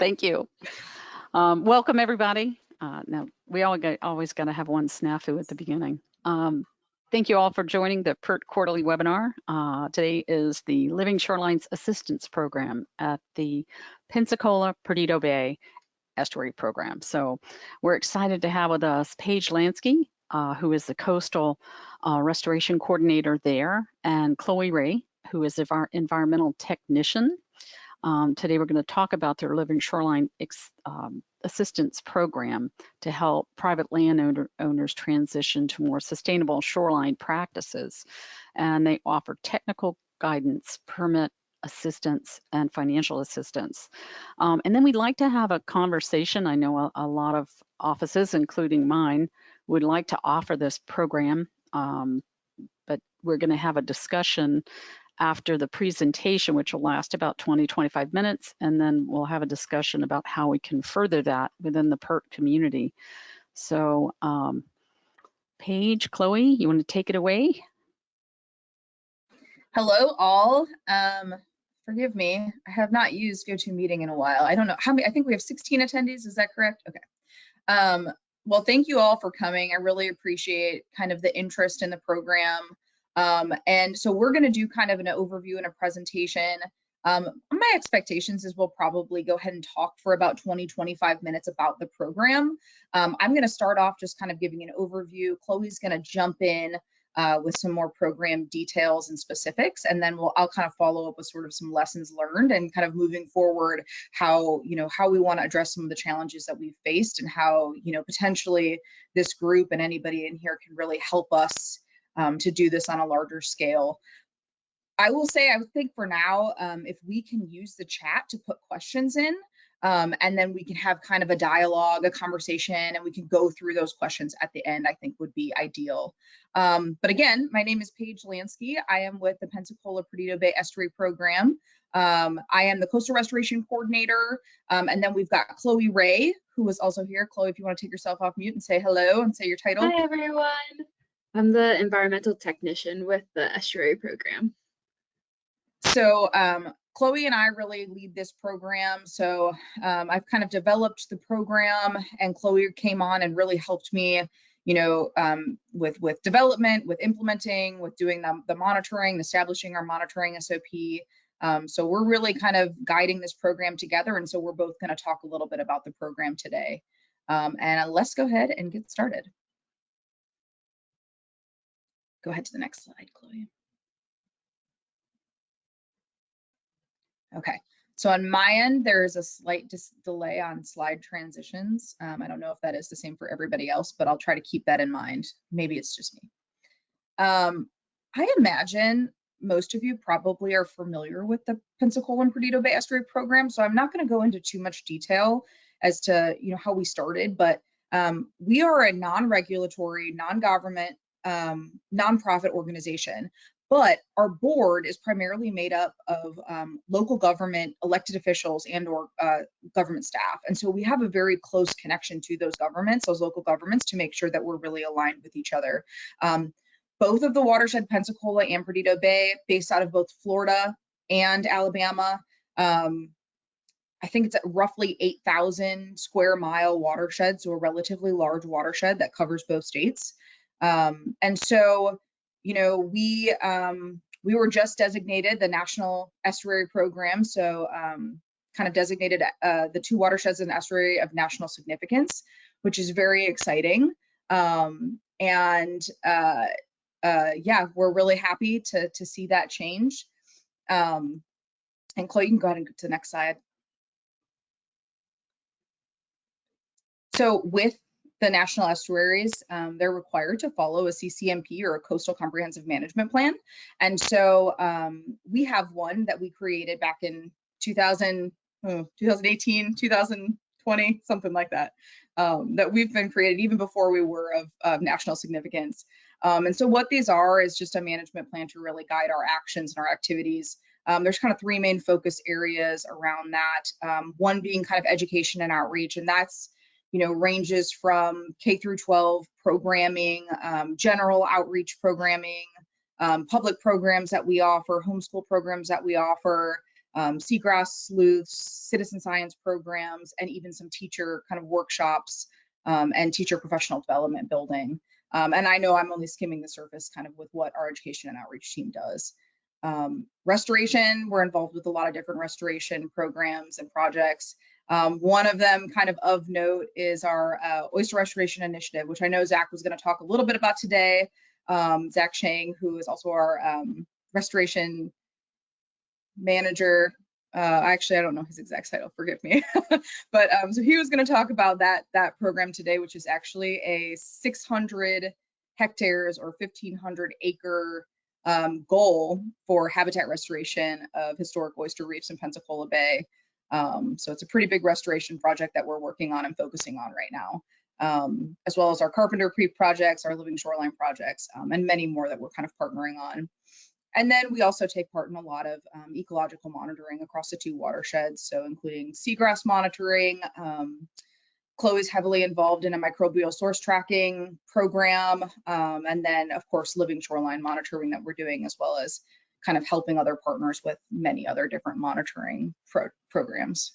Thank you. Welcome, everybody. Now, we always got to have one snafu at the beginning. Thank you all for joining the PERT quarterly webinar. Today is the Living Shoreline Assistance Program at the Pensacola Perdido Bay Estuary Program. So we're excited to have with us Paige Lansky, who is the Coastal Restoration Coordinator there, and Chloe Ray, who is our Environmental Technician. Today we're going to talk about their Living Shoreline Assistance Program to help private landowners transition to more sustainable shoreline practices. And they offer technical guidance, permit assistance, and financial assistance. And then we'd like to have a conversation. I know a lot of offices, including mine, would like to offer this program, but we're going to have a discussion after the presentation, which will last about 20-25 minutes, and then we'll have a discussion about how we can further that within the PERT community. So Paige, Chloe, you want to take it away? Hello all. Forgive me, I have not used GoToMeeting in a while. I don't know how many, I think we have 16 attendees, is that correct? Okay. Well, thank you all for coming. I really appreciate kind of the interest in the program. And so we're going to do kind of an overview and a presentation. My expectations is we'll probably go ahead and talk for about 20-25 minutes about the program. I'm going to start off just kind of giving an overview. Chloe's going to jump in with some more program details and specifics, and then I'll kind of follow up with sort of some lessons learned and kind of moving forward how we want to address some of the challenges that we've faced and how potentially this group and anybody in here can really help us to do this on a larger scale. I will say, I think for now, if we can use the chat to put questions in, and then we can have kind of a dialogue, a conversation, and we can go through those questions at the end, I think would be ideal. But again, my name is Paige Lansky. I am with the Pensacola Perdido Bay Estuary Program. I am the Coastal Restoration Coordinator, and then we've got Chloe Ray, who is also here. Chloe, if you want to take yourself off mute and say hello and say your title. Hi, everyone. I'm the Environmental Technician with the Estuary Program. So Chloe and I really lead this program. So I've kind of developed the program, and Chloe came on and really helped me, with development, with implementing, with doing the monitoring, establishing our monitoring SOP. So we're really kind of guiding this program together. And so we're both going to talk a little bit about the program today. And let's go ahead and get started. Go ahead to the next slide, Chloe. Okay, so on my end, there's a slight delay on slide transitions. I don't know if that is the same for everybody else, but I'll try to keep that in mind. Maybe it's just me. I imagine most of you probably are familiar with the Pensacola and Perdido Bay Estuary Program, so I'm not going to go into too much detail as to how we started, but we are a non-regulatory, non-government, nonprofit organization. But our board is primarily made up of local government elected officials and or government staff. And so we have a very close connection to those governments, those local governments, to make sure that we're really aligned with each other. Both of the watershed, Pensacola and Perdido Bay, based out of both Florida and Alabama. I think it's at roughly 8,000 square mile watershed, so a relatively large watershed that covers both states. And so we were just designated the National Estuary Program, so kind of designated the two watersheds in the estuary of national significance, which is very exciting. Yeah, we're really happy to see that change. And Chloe, you can go ahead and go to the next slide. So with the national estuaries, they're required to follow a CCMP or a Coastal Comprehensive Management Plan. And so we have one that we created back in 2018, 2020, something like that, that we've been created even before we were of national significance. And so what these are is just a management plan to really guide our actions and our activities. There's kind of three main focus areas around that. One being kind of education and outreach, and that's ranges from K through 12 programming, general outreach programming, public programs that we offer, homeschool programs that we offer, seagrass sleuths, citizen science programs, and even some teacher kind of workshops and teacher professional development building. And I know I'm only skimming the surface kind of with what our education and outreach team does. Restoration, we're involved with a lot of different restoration programs and projects. One of them kind of note is our oyster restoration initiative, which I know Zach was going to talk a little bit about today. Zach Chang, who is also our restoration manager. Actually, I don't know his exact title, forgive me. But so he was going to talk about that program today, which is actually a 600 hectares or 1,500 acre goal for habitat restoration of historic oyster reefs in Pensacola Bay. So it's a pretty big restoration project that we're working on and focusing on right now, as well as our Carpenter Creek projects, our Living Shoreline projects, and many more that we're kind of partnering on. And then we also take part in a lot of ecological monitoring across the 2 watersheds, so including seagrass monitoring. Chloe's heavily involved in a microbial source tracking program, and then of course living shoreline monitoring that we're doing, as well as kind of helping other partners with many other different monitoring programs.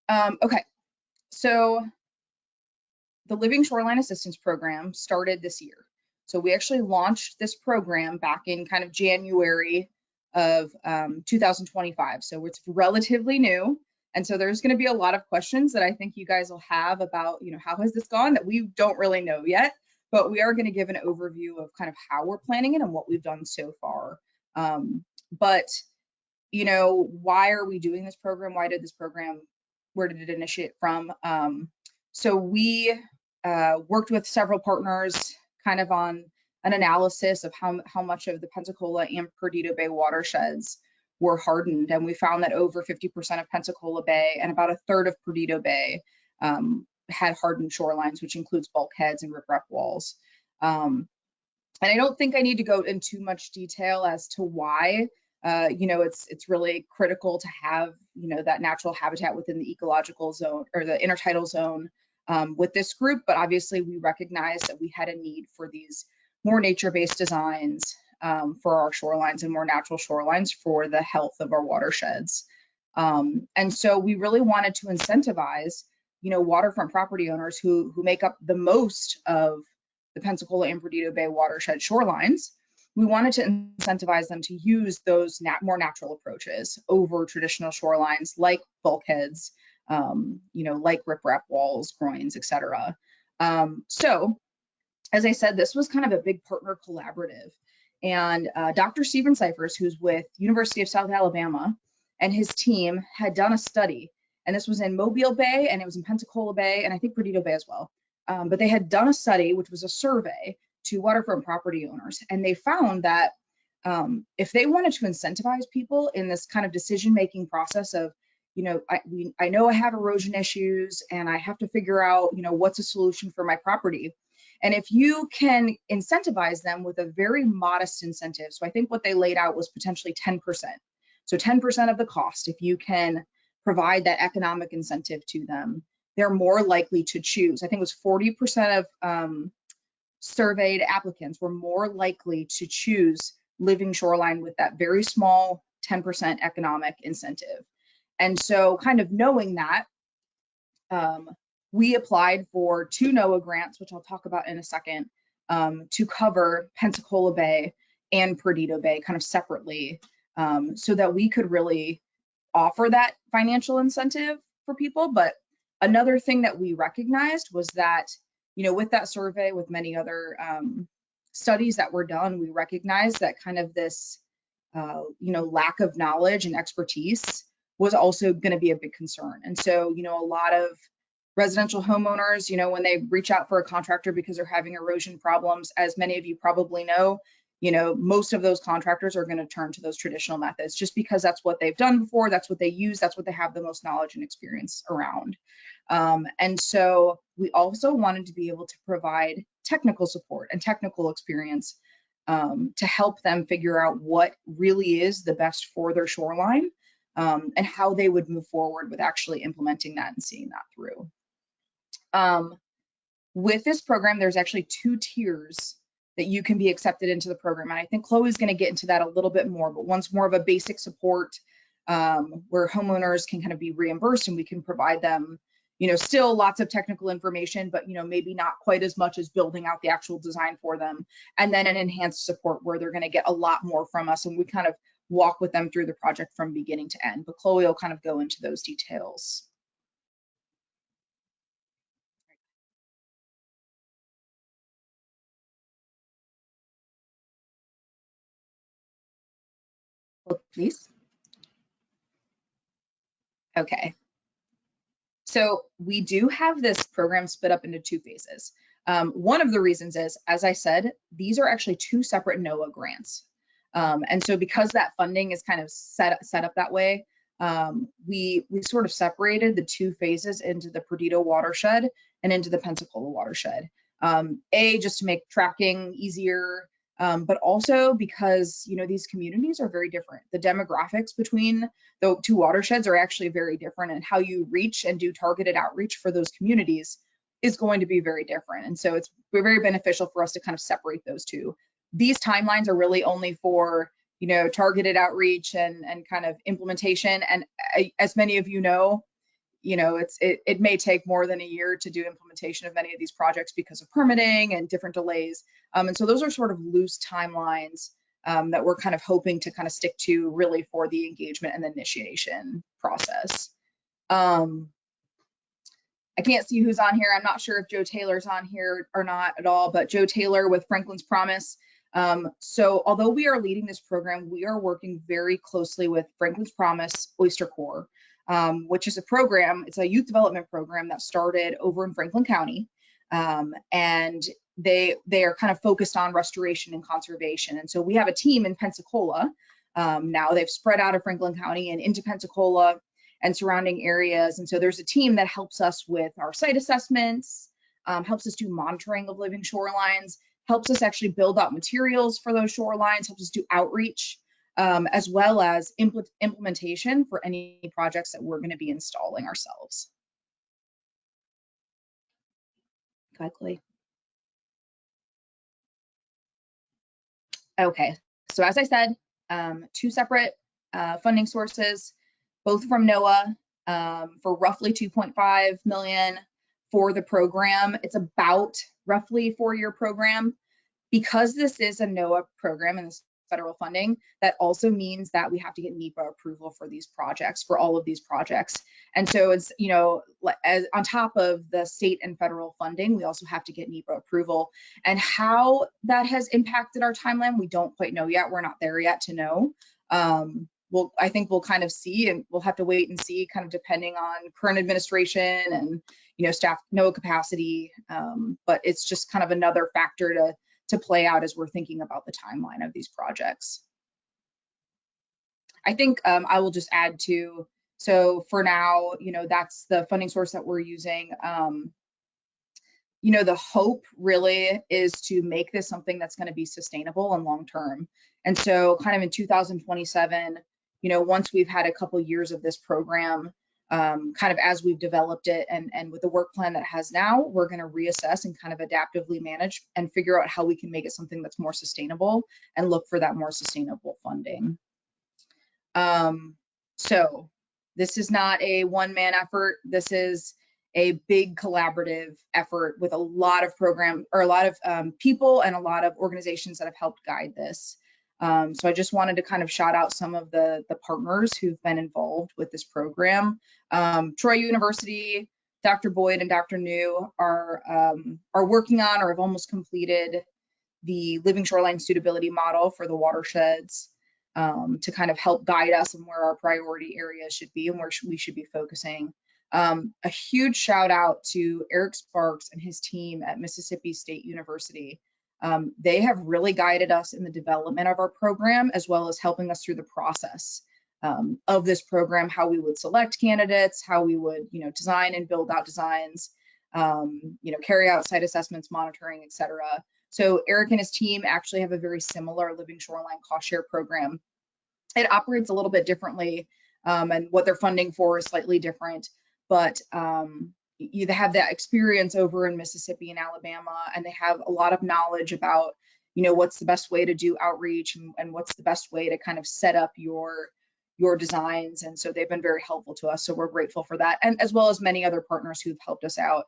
Okay, so the Living Shoreline Assistance Program started this year. So we actually launched this program back in kind of January of 2025. So it's relatively new. And so there's going to be a lot of questions that I think you guys will have about, how has this gone, that we don't really know yet, but we are going to give an overview of kind of how we're planning it and what we've done so far. But, why are we doing this program? Why did this program, where did it initiate from? So we worked with several partners kind of on an analysis of how much of the Pensacola and Perdido Bay watersheds were hardened. And we found that over 50% of Pensacola Bay and about a third of Perdido Bay had hardened shorelines, which includes bulkheads and riprap walls. And I don't think I need to go into too much detail as to why. It's really critical to have, that natural habitat within the ecological zone or the intertidal zone with this group, but obviously we recognized that we had a need for these more nature-based designs for our shorelines and more natural shorelines for the health of our watersheds. And so we really wanted to incentivize, waterfront property owners who make up the most of the Pensacola and Perdido Bay watershed shorelines. We wanted to incentivize them to use those more natural approaches over traditional shorelines like bulkheads, like riprap walls, groins, etc. So, as I said, this was kind of a big partner collaborative. And Dr. Steven Cyphers, who's with University of South Alabama, and his team had done a study. And this was in Mobile Bay, and it was in Pensacola Bay, and I think Perdido Bay as well. But they had done a study, which was a survey to waterfront property owners. And they found that if they wanted to incentivize people in this kind of decision-making process of, I know I have erosion issues and I have to figure out, what's a solution for my property. And if you can incentivize them with a very modest incentive, so I think what they laid out was potentially 10%. So 10% of the cost, if you can provide that economic incentive to them, they're more likely to choose. I think it was 40% of surveyed applicants were more likely to choose Living Shoreline with that very small 10% economic incentive. And so kind of knowing that, we applied for 2 NOAA grants, which I'll talk about in a second, to cover Pensacola Bay and Perdido Bay kind of separately, so that we could really offer that financial incentive for people. But another thing that we recognized was that, with that survey, with many other studies that were done, we recognized that kind of this, lack of knowledge and expertise was also going to be a big concern. And so, a lot of residential homeowners, when they reach out for a contractor because they're having erosion problems, as many of you probably know, most of those contractors are going to turn to those traditional methods just because that's what they've done before, that's what they use, that's what they have the most knowledge and experience around. And so we also wanted to be able to provide technical support and technical experience to help them figure out what really is the best for their shoreline, and how they would move forward with actually implementing that and seeing that through. With this program, there's actually 2 tiers that you can be accepted into the program. And I think Chloe's going to get into that a little bit more, but one's more of a basic support where homeowners can kind of be reimbursed and we can provide them, you know, still lots of technical information, but, you know, maybe not quite as much as building out the actual design for them. And then an enhanced support where they're going to get a lot more from us and we kind of walk with them through the project from beginning to end. But Chloe will kind of go into those details. Please. Okay. So we do have this program split up into 2 phases. One of the reasons is, as I said, these are actually 2 separate NOAA grants. And so because that funding is kind of set up that way, we sort of separated the 2 phases into the Perdido watershed and into the Pensacola watershed. Just to make tracking easier, but also because, you know, these communities are very different. The demographics between the 2 watersheds are actually very different, and how you reach and do targeted outreach for those communities is going to be very different. And so it's very beneficial for us to kind of separate those 2. These timelines are really only for, you know, targeted outreach and kind of implementation. And as many of you know, it may take more than a year to do implementation of many of these projects because of permitting and different delays. And so those are sort of loose timelines that we're kind of hoping to kind of stick to really for the engagement and the initiation process. I can't see who's on here. I'm not sure if Joe Taylor's on here or not at all, but Joe Taylor with Franklin's Promise. So although we are leading this program, we are working very closely with Franklin's Promise Oyster Corps, which is a program, it's a youth development program that started over in Franklin County. And they are kind of focused on restoration and conservation. And so we have a team in Pensacola. Now they've spread out of Franklin County and into Pensacola and surrounding areas. And so there's a team that helps us with our site assessments, helps us do monitoring of living shorelines, helps us actually build out materials for those shorelines, helps us do outreach, as well as implementation for any projects that we're going to be installing ourselves. Quickly. Okay, so as I said, 2 separate funding sources, both from NOAA, for roughly $2.5 million for the program. It's about roughly a 4-year program. Because this is a NOAA program and this federal funding, that also means that we have to get NEPA approval for these projects, for all of these projects. And so it's, you know, as on top of the state and federal funding, we also have to get NEPA approval. And how that has impacted our timeline, we don't quite know yet. We're not there yet to know. I think we'll kind of see, and we'll have to wait and see, kind of depending on current administration and, you know, staff NOAA capacity. But it's just kind of another factor to play out as we're thinking about the timeline of these projects. I think I will just add to, so for now, you know, that's the funding source that we're using. You know, the hope really is to make this something that's going to be sustainable and long-term. And so kind of in 2027, you know, once we've had a couple years of this program, kind of as we've developed it and with the work plan that it has now, we're going to reassess and kind of adaptively manage and figure out how we can make it something that's more sustainable and look for that more sustainable funding. So this is not a one-man effort. This is a big collaborative effort with a lot of program or a lot of people and a lot of organizations that have helped guide this. So I just wanted to kind of shout out some of the partners who've been involved with this program. Troy University, Dr. Boyd and Dr. New are working on or have almost completed the Living Shoreline Suitability Model for the watersheds to kind of help guide us on where our priority areas should be and where we should be focusing. A huge shout out to Eric Sparks and his team at Mississippi State University. They have really guided us in the development of our program, as well as helping us through the process of this program, how we would select candidates, how we would, you know, design and build out designs, you know, carry out site assessments, monitoring, etc. So Eric and his team actually have a very similar Living Shoreline cost share program. It operates a little bit differently, and what they're funding for is slightly different, but you have that experience over in Mississippi and Alabama, and they have a lot of knowledge about, you know, what's the best way to do outreach and what's the best way to kind of set up your designs. And so they've been very helpful to us. So we're grateful for that. And as well as many other partners who've helped us out.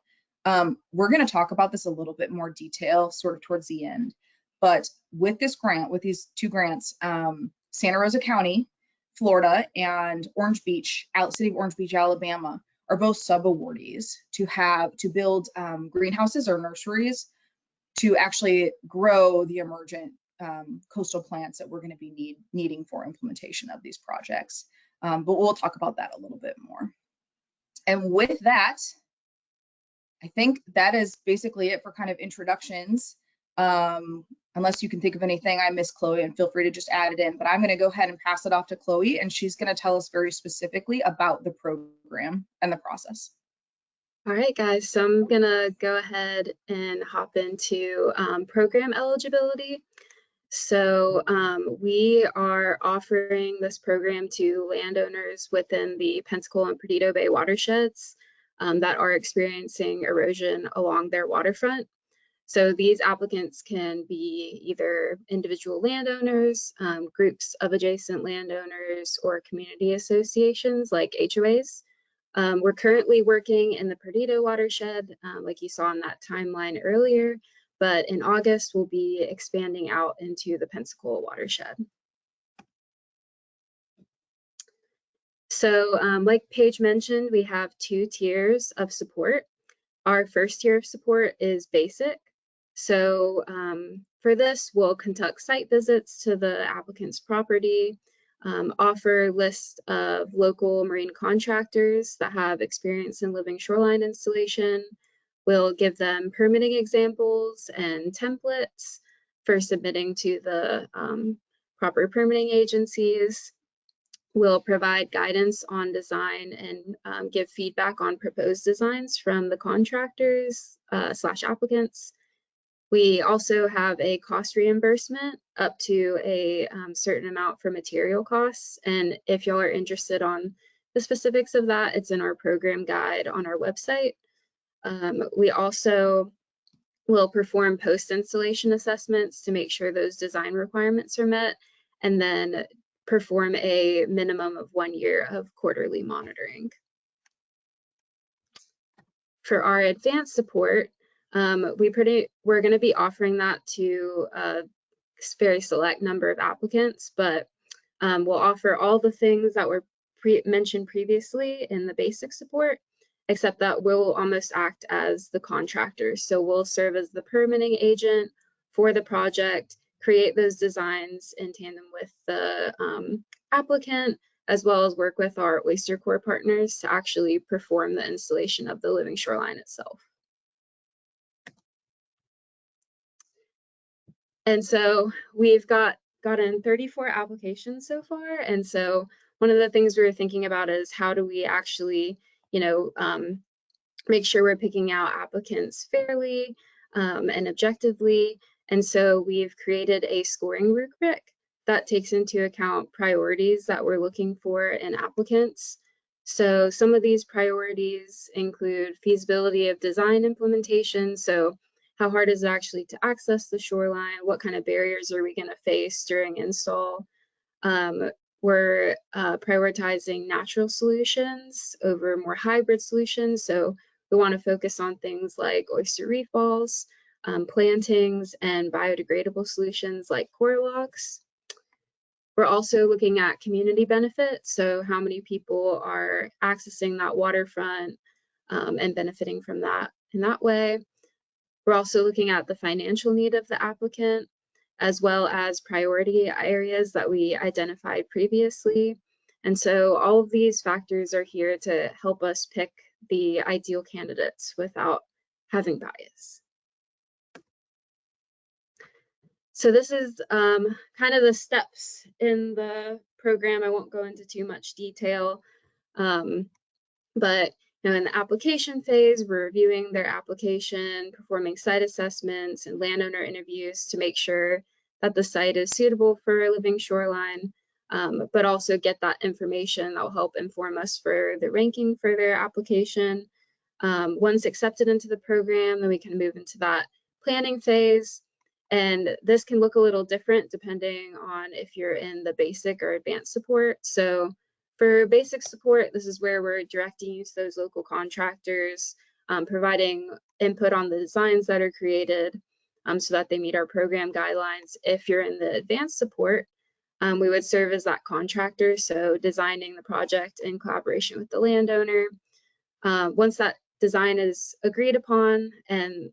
We're going to talk about this a little bit more detail sort of towards the end. But with this grant, with these two grants, Santa Rosa County, Florida, and Orange Beach, City of Orange Beach, Alabama, are both sub-awardees to build greenhouses or nurseries to actually grow the emergent coastal plants that we're going to be needing for implementation of these projects. But we'll talk about that a little bit more. And with that, I think that is basically it for kind of introductions. Unless you can think of anything I missed, Chloe, and feel free to just add it in. But I'm going to go ahead and pass it off to Chloe, and she's going to tell us very specifically about the program and the process. All right, guys, so I'm going to go ahead and hop into program eligibility. So we are offering this program to landowners within the Pensacola and Perdido Bay watersheds that are experiencing erosion along their waterfront. So these applicants can be either individual landowners, groups of adjacent landowners, or community associations like HOAs. We're currently working in the Perdido watershed, like you saw on that timeline earlier, but in August, we'll be expanding out into the Pensacola watershed. So like Paige mentioned, we have 2 tiers of support. Our first tier of support is basic. So for this, we'll conduct site visits to the applicant's property, offer lists of local marine contractors that have experience in living shoreline installation. We'll give them permitting examples and templates for submitting to the proper permitting agencies. We'll provide guidance on design and give feedback on proposed designs from the contractors / applicants. We also have a cost reimbursement up to a certain amount for material costs. And if y'all are interested on the specifics of that, it's in our program guide on our website. We also will perform post-installation assessments to make sure those design requirements are met, and then perform a minimum of 1 year of quarterly monitoring. For our advanced support, we're going to be offering that to a very select number of applicants, but we'll offer all the things that were mentioned previously in the basic support, except that we'll almost act as the contractor. So we'll serve as the permitting agent for the project, create those designs in tandem with the applicant, as well as work with our Oyster Corps partners to actually perform the installation of the living shoreline itself. And so we've gotten 34 applications so far. And so one of the things we were thinking about is how do we actually, make sure we're picking out applicants fairly and objectively. And so we've created a scoring rubric that takes into account priorities that we're looking for in applicants. So some of these priorities include feasibility of design implementation. So how hard is it actually to access the shoreline? What kind of barriers are we going to face during install? We're prioritizing natural solutions over more hybrid solutions. So we want to focus on things like oyster reef balls, plantings, and biodegradable solutions like coral logs. We're also looking at community benefits. So how many people are accessing that waterfront and benefiting from that in that way. We're also looking at the financial need of the applicant, as well as priority areas that we identified previously. And so all of these factors are here to help us pick the ideal candidates without having bias. So this is kind of the steps in the program. I won't go into too much detail, but in the application phase, we're reviewing their application, performing site assessments and landowner interviews to make sure that the site is suitable for a living shoreline, but also get that information that will help inform us for the ranking for their application. Once accepted into the program, then we can move into that planning phase. And this can look a little different depending on if you're in the basic or advanced support. So for basic support, this is where we're directing you to those local contractors, providing input on the designs that are created so that they meet our program guidelines. If you're in the advanced support, we would serve as that contractor, so designing the project in collaboration with the landowner. Once that design is agreed upon and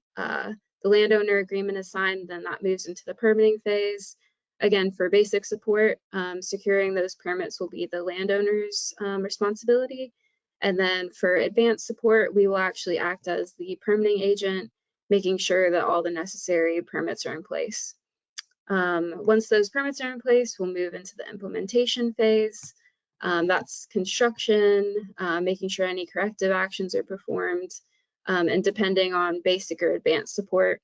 the landowner agreement is signed, then that moves into the permitting phase. Again, for basic support, securing those permits will be the landowner's responsibility. And then for advanced support, we will actually act as the permitting agent, making sure that all the necessary permits are in place. Once those permits are in place, we'll move into the implementation phase. That's construction, making sure any corrective actions are performed. And depending on basic or advanced support,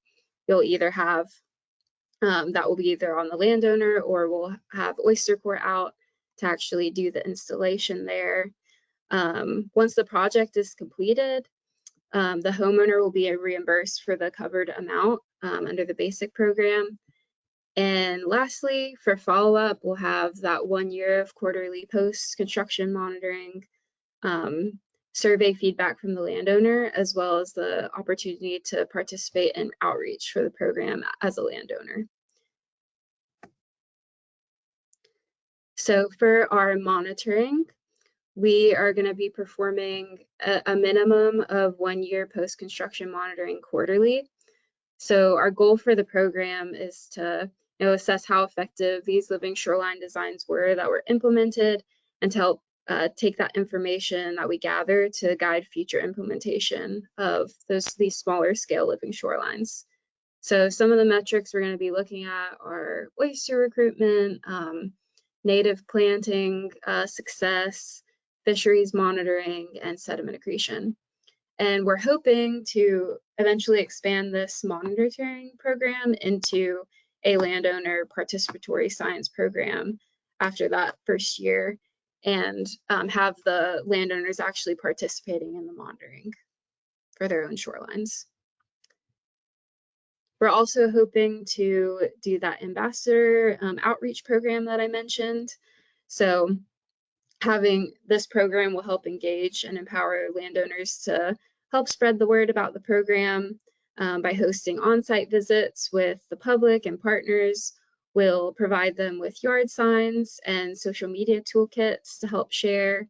you'll either have, that will be either on the landowner, or we'll have Oyster Corps out to actually do the installation there. Once the project is completed, the homeowner will be reimbursed for the covered amount under the basic program. And lastly, for follow-up, we'll have that 1 year of quarterly post-construction monitoring, survey feedback from the landowner, as well as the opportunity to participate in outreach for the program as a landowner. So for our monitoring, we are going to be performing a minimum of 1 year post-construction monitoring quarterly. So our goal for the program is to assess how effective these living shoreline designs were that were implemented, and to help take that information that we gather to guide future implementation of these smaller scale living shorelines. So some of the metrics we're going to be looking at are oyster recruitment, native planting success, fisheries monitoring, and sediment accretion. And we're hoping to eventually expand this monitoring program into a landowner participatory science program after that first year, and have the landowners actually participating in the monitoring for their own shorelines. We're also hoping to do that ambassador outreach program that I mentioned. So having this program will help engage and empower landowners to help spread the word about the program by hosting on-site visits with the public and partners. We'll provide them with yard signs and social media toolkits to help share,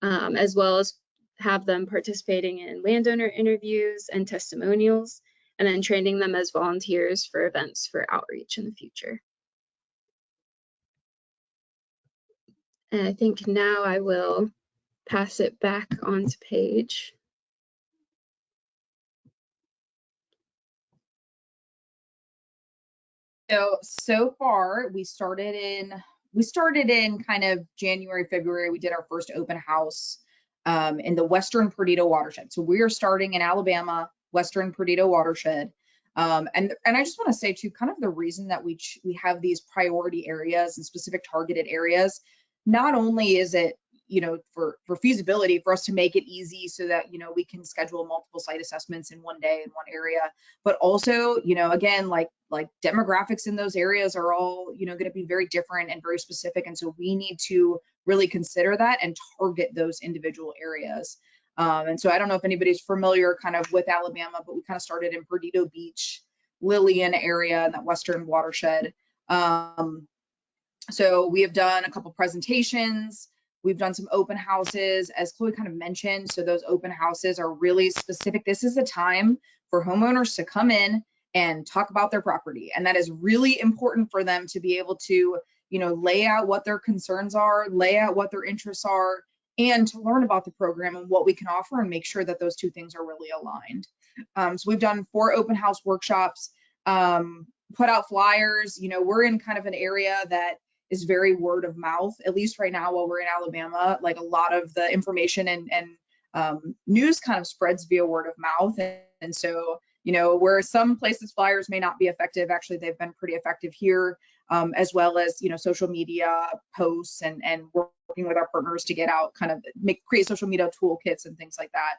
as well as have them participating in landowner interviews and testimonials, and then training them as volunteers for events for outreach in the future. And I think now I will pass it back on to Paige. So far we started in kind of January, February. We did our first open house in the Western Perdido watershed. So we are starting in Alabama, Western Perdido watershed. And I just want to say too, kind of the reason that we have these priority areas and specific targeted areas, not only is it, for feasibility for us to make it easy so that, we can schedule multiple site assessments in one day in one area, but also, again, like demographics in those areas are all, going to be very different and very specific. And so we need to really consider that and target those individual areas. And so I don't know if anybody's familiar kind of with Alabama, but we kind of started in Perdido Beach, Lillian area in that Western watershed. So we have done a couple presentations. We've done some open houses, as Chloe kind of mentioned. So those open houses are really specific. This is a time for homeowners to come in and talk about their property. And that is really important for them to be able to, lay out what their concerns are, lay out what their interests are, and to learn about the program and what we can offer, and make sure that those two things are really aligned. So we've done 4 open house workshops, put out flyers. We're in kind of an area that is very word of mouth, at least right now while we're in Alabama. Like a lot of the information and news kind of spreads via word of mouth. And so, where some places flyers may not be effective, actually they've been pretty effective here, as well as, social media posts and working with our partners to get out, kind of create social media toolkits and things like that.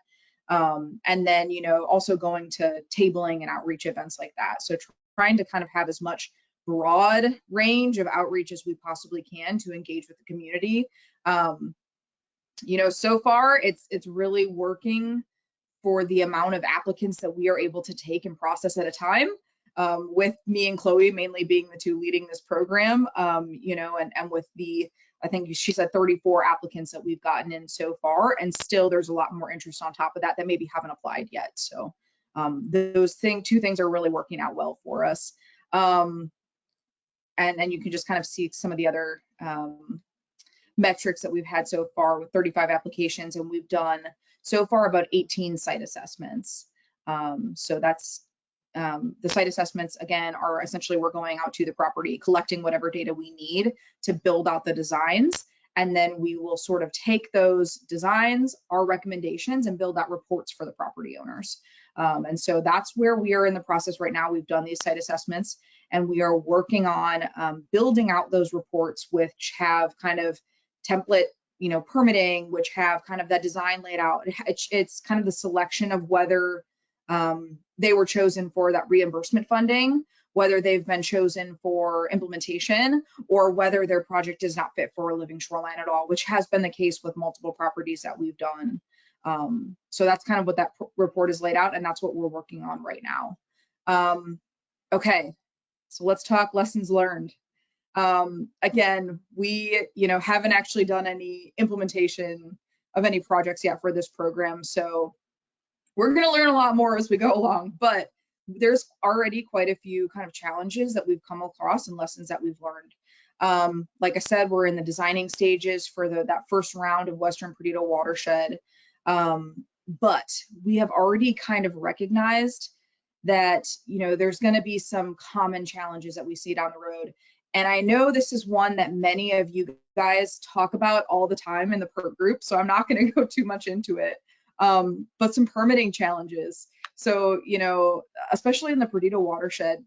And then, also going to tabling and outreach events like that. So trying to kind of have as much broad range of outreach as we possibly can to engage with the community. You know, so far it's really working for the amount of applicants that we are able to take and process at a time, with me and Chloe mainly being the two leading this program, you know, and with the, I think she said 34 applicants that we've gotten in so far, and still there's a lot more interest on top of that maybe haven't applied yet. So those two things are really working out well for us. And you can just kind of see some of the other metrics that we've had so far with 35 applications, and we've done so far about 18 site assessments. So that's the site assessments, again, are essentially we're going out to the property, collecting whatever data we need to build out the designs, and then we will sort of take those designs, our recommendations, and build out reports for the property owners. And so that's where we are in the process right now. We've done these site assessments, and we are working on building out those reports, which have kind of template, you know, permitting, which have kind of that design laid out. It's kind of the selection of whether they were chosen for that reimbursement funding, whether they've been chosen for implementation, or whether their project does not fit for a living shoreline at all, which has been the case with multiple properties that we've done. So that's kind of what that report is laid out, and that's what we're working on right now. Okay, so let's talk lessons learned. Again, we, you know, haven't actually done any implementation of any projects yet for this program, so we're going to learn a lot more as we go along, but there's already quite a few kind of challenges that we've come across and lessons that we've learned. Like I said, we're in the designing stages for that first round of Western Perdido watershed, but we have already kind of recognized that, you know, there's going to be some common challenges that we see down the road. And I know this is one that many of you guys talk about all the time in the PERT group, so I'm not going to go too much into it. But some permitting challenges. So, you know, especially in the Perdido watershed,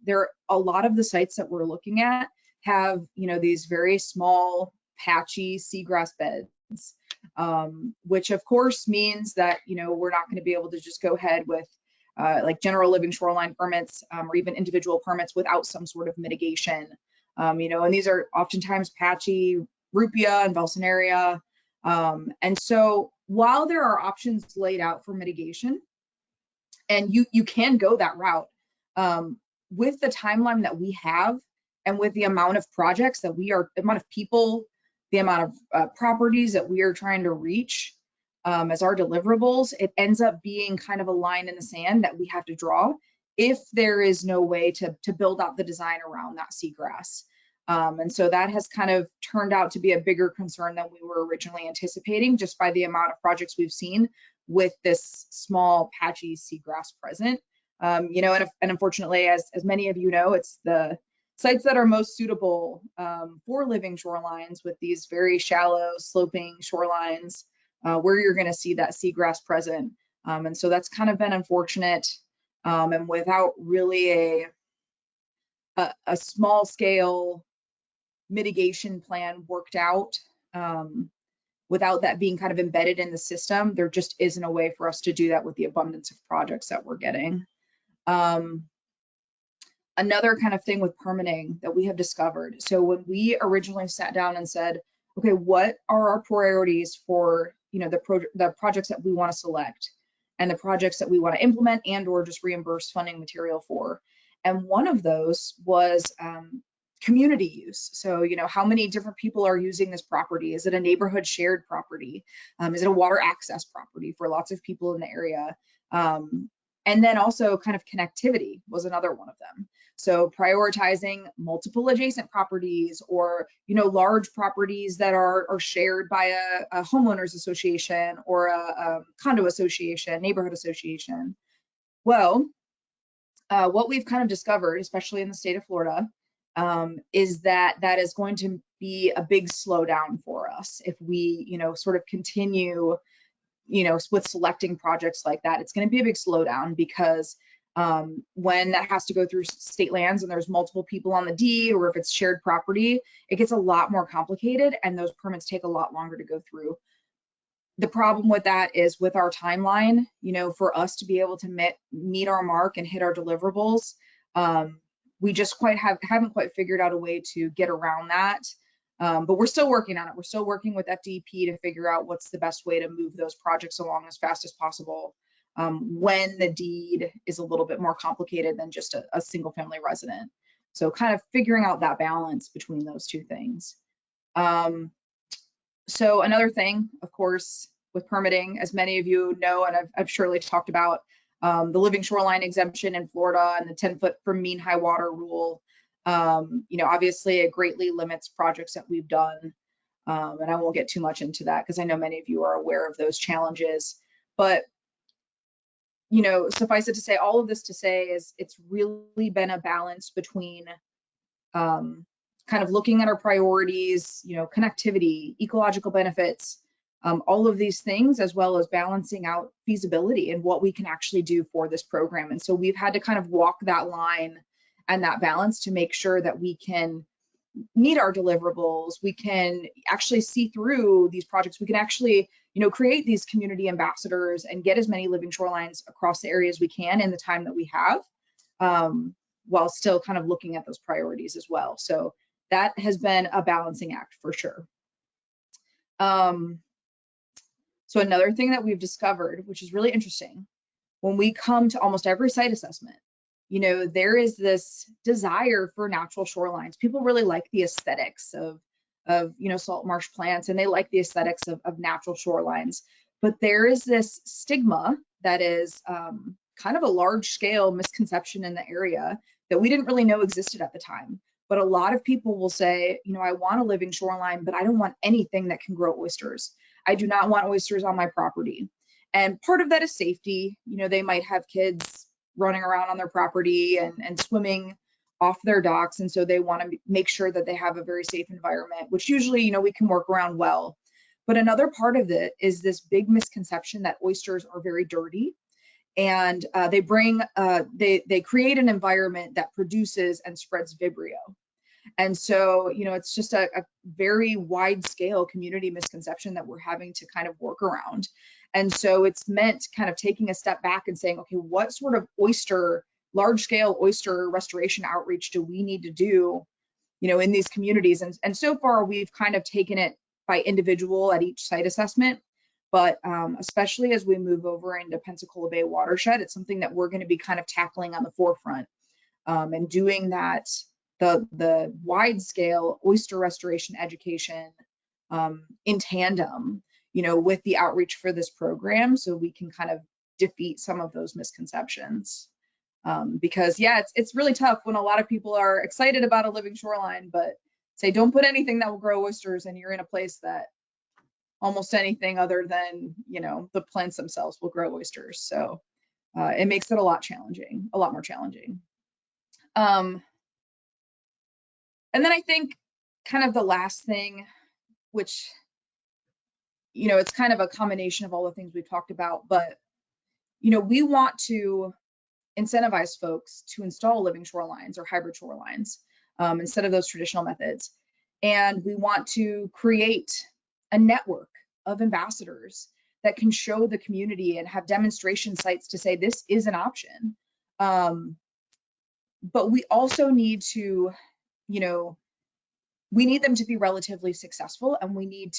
a lot of the sites that we're looking at have, you know, these very small, patchy seagrass beds, which of course means that, you know, we're not going to be able to just go ahead with like general living shoreline permits, or even individual permits without some sort of mitigation. You know, and these are oftentimes patchy, rupia and valsenaria. And so while there are options laid out for mitigation, and you can go that route, with the timeline that we have, and with the amount of projects that the amount of people, the amount of properties that we are trying to reach as our deliverables, it ends up being kind of a line in the sand that we have to draw if there is no way to build out the design around that seagrass. And so that has kind of turned out to be a bigger concern than we were originally anticipating, just by the amount of projects we've seen with this small patchy seagrass present. You know, and unfortunately, as many of you know, it's the sites that are most suitable for living shorelines with these very shallow sloping shorelines where you're going to see that seagrass present. And so that's kind of been unfortunate. And without really a small scale mitigation plan worked out, without that being kind of embedded in the system, there just isn't a way for us to do that with the abundance of projects that we're getting. Another kind of thing with permitting that we have discovered. So when we originally sat down and said, okay, what are our priorities for, you know, the projects that we want to select and the projects that we want to implement and or just reimburse funding material for? And one of those was community use. So, you know, how many different people are using this property? Is it a neighborhood shared property? Is it a water access property for lots of people in the area? And then also kind of connectivity was another one of them. So prioritizing multiple adjacent properties, or, you know, large properties that are shared by a homeowners association or a condo association, neighborhood association. Well, what we've kind of discovered, especially in the state of Florida, is that is going to be a big slowdown for us if we, you know, sort of continue, you know, with selecting projects like that. It's going to be a big slowdown because when that has to go through state lands and there's multiple people on the deed, or if it's shared property, it gets a lot more complicated and those permits take a lot longer to go through. The problem with that is with our timeline, you know, for us to be able to meet our mark and hit our deliverables, we just haven't quite figured out a way to get around that. But we're still working on it. We're still working with FDP to figure out what's the best way to move those projects along as fast as possible when the deed is a little bit more complicated than just a single family resident. So kind of figuring out that balance between those two things. So another thing, of course, with permitting, as many of you know, and I've surely talked about, the living shoreline exemption in Florida and the 10-foot from mean high water rule. Obviously it greatly limits projects that we've done. And I won't get too much into that because I know many of you are aware of those challenges. But, suffice it to say, all of this to say is it's really been a balance between kind of looking at our priorities, connectivity, ecological benefits, all of these things, as well as balancing out feasibility and what we can actually do for this program. And so we've had to kind of walk that line and that balance to make sure that we can meet our deliverables, we can actually see through these projects, we can actually, create these community ambassadors and get as many living shorelines across the areas we can in the time that we have, while still kind of looking at those priorities as well. So that has been a balancing act for sure. So another thing that we've discovered, which is really interesting, when we come to almost every site assessment, there is this desire for natural shorelines. People really like the aesthetics of salt marsh plants, and they like the aesthetics of natural shorelines. But there is this stigma that is kind of a large scale misconception in the area that we didn't really know existed at the time. But a lot of people will say, I want a living shoreline, but I don't want anything that can grow oysters. I do not want oysters on my property. And part of that is safety. They might have kids running around on their property and swimming off their docks. And so they want to make sure that they have a very safe environment, which usually, we can work around well. But another part of it is this big misconception that oysters are very dirty. And they create an environment that produces and spreads Vibrio. And so, it's just a very wide scale community misconception that we're having to kind of work around. And so it's meant kind of taking a step back and saying, okay, what sort of large scale oyster restoration outreach do we need to do, in these communities? And so far we've kind of taken it by individual at each site assessment. But especially as we move over into Pensacola Bay watershed, it's something that we're going to be kind of tackling on the forefront and doing that, the wide scale oyster restoration education in tandem, with the outreach for this program, so we can kind of defeat some of those misconceptions. Because it's really tough when a lot of people are excited about a living shoreline, but say don't put anything that will grow oysters, and you're in a place that almost anything other than, the plants themselves will grow oysters. So it makes it a lot more challenging. And then I think kind of the last thing, which, it's kind of a combination of all the things we've talked about, but, we want to incentivize folks to install living shorelines or hybrid shorelines instead of those traditional methods. And we want to create a network of ambassadors that can show the community and have demonstration sites to say this is an option. But we also need to, we need them to be relatively successful, and we need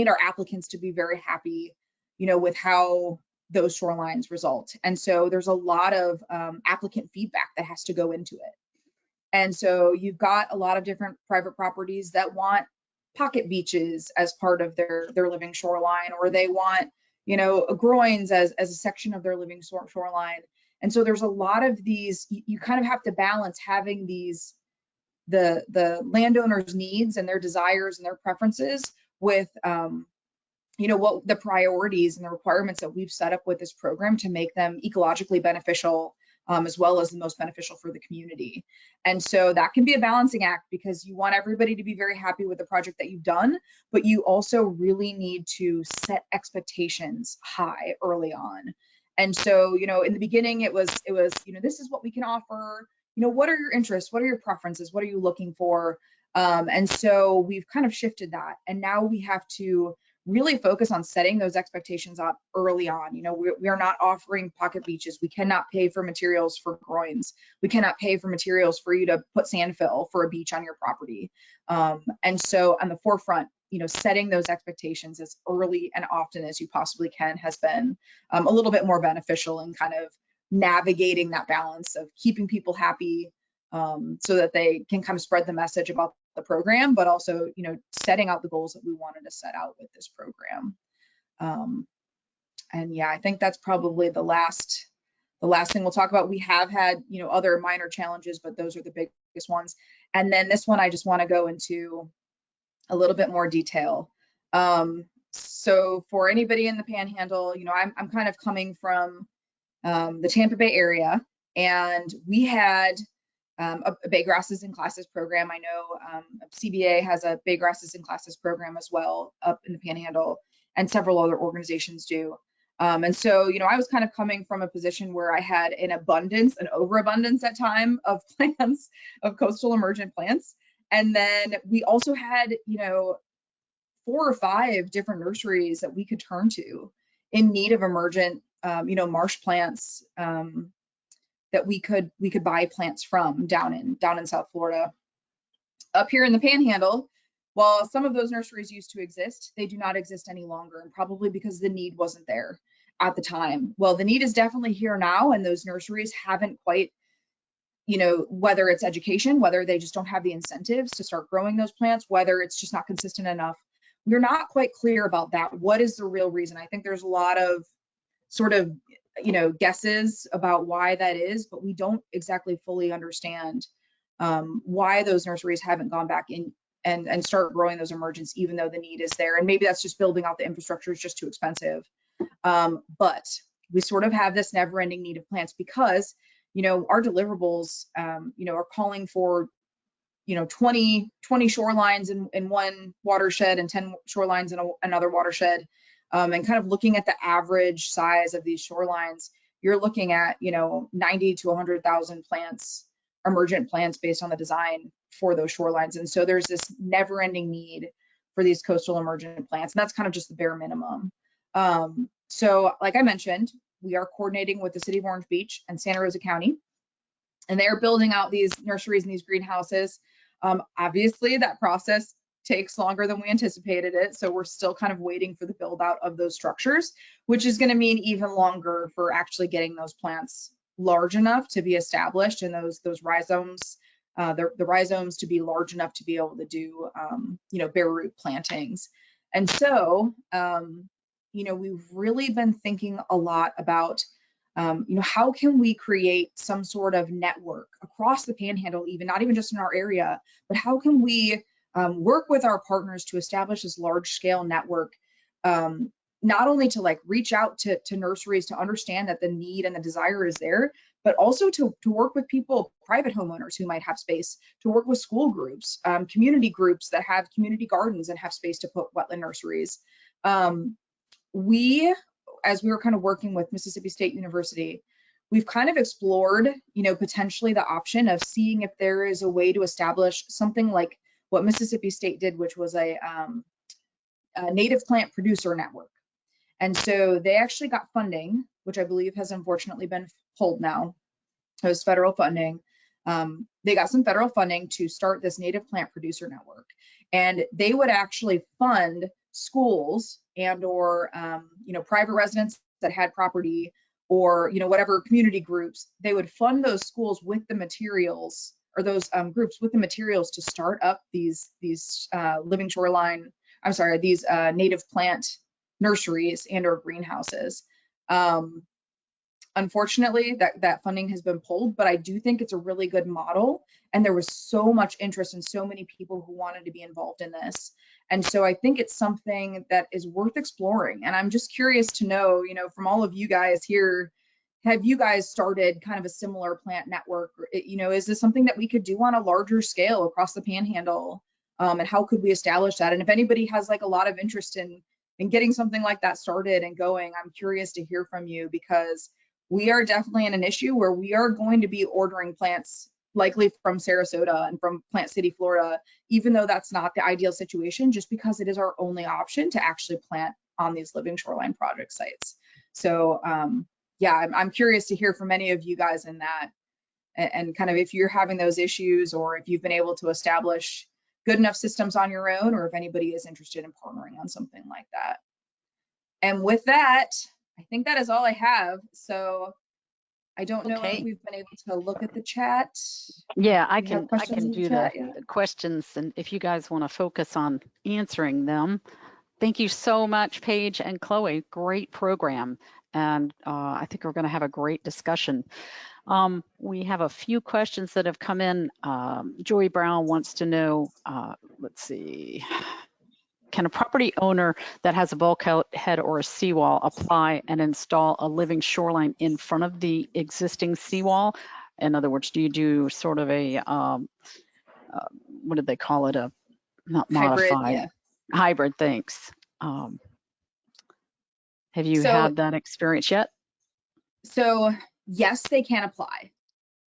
our applicants to be very happy, with how those shorelines result. And so there's a lot of applicant feedback that has to go into it. And so you've got a lot of different private properties that want pocket beaches as part of their living shoreline, or they want, groins as a section of their living shoreline. And so there's a lot of these, you kind of have to balance having these, the landowners' needs and their desires and their preferences with, what the priorities and the requirements that we've set up with this program to make them ecologically beneficial, as well as the most beneficial for the community. And so that can be a balancing act, because you want everybody to be very happy with the project that you've done, but you also really need to set expectations high early on. And so, in the beginning, it was, this is what we can offer. What are your interests? What are your preferences? What are you looking for? And so we've kind of shifted that. And now we have to really focus on setting those expectations up early on. You know, we are not offering pocket beaches. We cannot pay for materials for groins. We cannot pay for materials for you to put sand fill for a beach on your property. And so on the forefront, you know, setting those expectations as early and often as you possibly can has been a little bit more beneficial in kind of navigating that balance of keeping people happy, so that they can kind of spread the message about the program, but also, you know, setting out the goals that we wanted to set out with this program. And yeah, I think that's probably the last thing we'll talk about. We have had, you know, other minor challenges, but those are the biggest ones. And then this one, I just want to go into a little bit more detail. So for anybody in the Panhandle, you know, I'm kind of coming from the Tampa Bay area, and we had a Bay Grasses and Classes program. I know CBA has a Bay Grasses and Classes program as well up in the Panhandle, and several other organizations do. And so, you know, I was kind of coming from a position where I had an overabundance at time of plants, of coastal emergent plants. And then we also had, you know, 4 or 5 different nurseries that we could turn to in need of emergent, you know, marsh plants, that we could buy plants from down in South Florida. Up here in the Panhandle, while some of those nurseries used to exist, they do not exist any longer, and probably because the need wasn't there at the time. Well, the need is definitely here now, and those nurseries haven't quite, you know, whether it's education, whether they just don't have the incentives to start growing those plants, whether it's just not consistent enough. We're not quite clear about that. What is the real reason? I think there's a lot of sort of, you know, guesses about why that is, but we don't exactly fully understand why those nurseries haven't gone back in and start growing those emergents, even though the need is there. And maybe that's just building out the infrastructure is just too expensive. But we sort of have this never-ending need of plants because, you know, our deliverables, you know, are calling for, you know, 20 shorelines in one watershed and 10 shorelines in another watershed. And kind of looking at the average size of these shorelines, you're looking at, you know, 90 to 100,000 plants, emergent plants based on the design for those shorelines. And so there's this never-ending need for these coastal emergent plants, and that's kind of just the bare minimum. So like I mentioned, we are coordinating with the City of Orange Beach and Santa Rosa County, and they are building out these nurseries and these greenhouses. Obviously, that process takes longer than we anticipated it, so we're still kind of waiting for the build out of those structures, which is going to mean even longer for actually getting those plants large enough to be established, and those rhizomes, the rhizomes to be large enough to be able to do, you know, bare root plantings. And so, you know, we've really been thinking a lot about, you know, how can we create some sort of network across the Panhandle, even not even just in our area, but how can we work with our partners to establish this large scale network, not only to like reach out to nurseries to understand that the need and the desire is there, but also to work with people, private homeowners who might have space, to work with school groups, community groups that have community gardens and have space to put wetland nurseries. As we were kind of working with Mississippi State University, we've kind of explored, you know, potentially the option of seeing if there is a way to establish something like what Mississippi State did, which was a native plant producer network. And so they actually got funding, which I believe has unfortunately been pulled now. It was federal funding. They got some federal funding to start this native plant producer network, and they would actually fund schools and or you know, private residents that had property, or, you know, whatever community groups. They would fund those schools with the materials, or those groups with the materials to start up these living shoreline, I'm sorry, these native plant nurseries and or greenhouses. Unfortunately, that funding has been pulled, but I do think it's a really good model, and there was so much interest and so many people who wanted to be involved in this. And so I think it's something that is worth exploring. And I'm just curious to know, you know, from all of you guys here, have you guys started kind of a similar plant network? You know, is this something that we could do on a larger scale across the Panhandle? And how could we establish that? And if anybody has like a lot of interest in getting something like that started and going, I'm curious to hear from you, because we are definitely in an issue where we are going to be ordering plants likely from Sarasota and from Plant City, Florida, even though that's not the ideal situation, just because it is our only option to actually plant on these Living Shoreline project sites. So yeah, I'm curious to hear from any of you guys in that, and kind of if you're having those issues, or if you've been able to establish good enough systems on your own, or if anybody is interested in partnering on something like that. And with that, I think that is all I have. So I don't know if we've been able to look at the chat. Yeah, I can do the questions, and if you guys want to focus on answering them. Thank you so much, Paige and Chloe. Great program, and I think we're going to have a great discussion. We have a few questions that have come in. Joey Brown wants to know, let's see, can a property owner that has a bulkhead or a seawall apply and install a living shoreline in front of the existing seawall? In other words, do you do sort of a, what did they call it? Not modified. Hybrid, yeah. Hybrid, thanks. Have you had that experience yet? So yes, they can apply.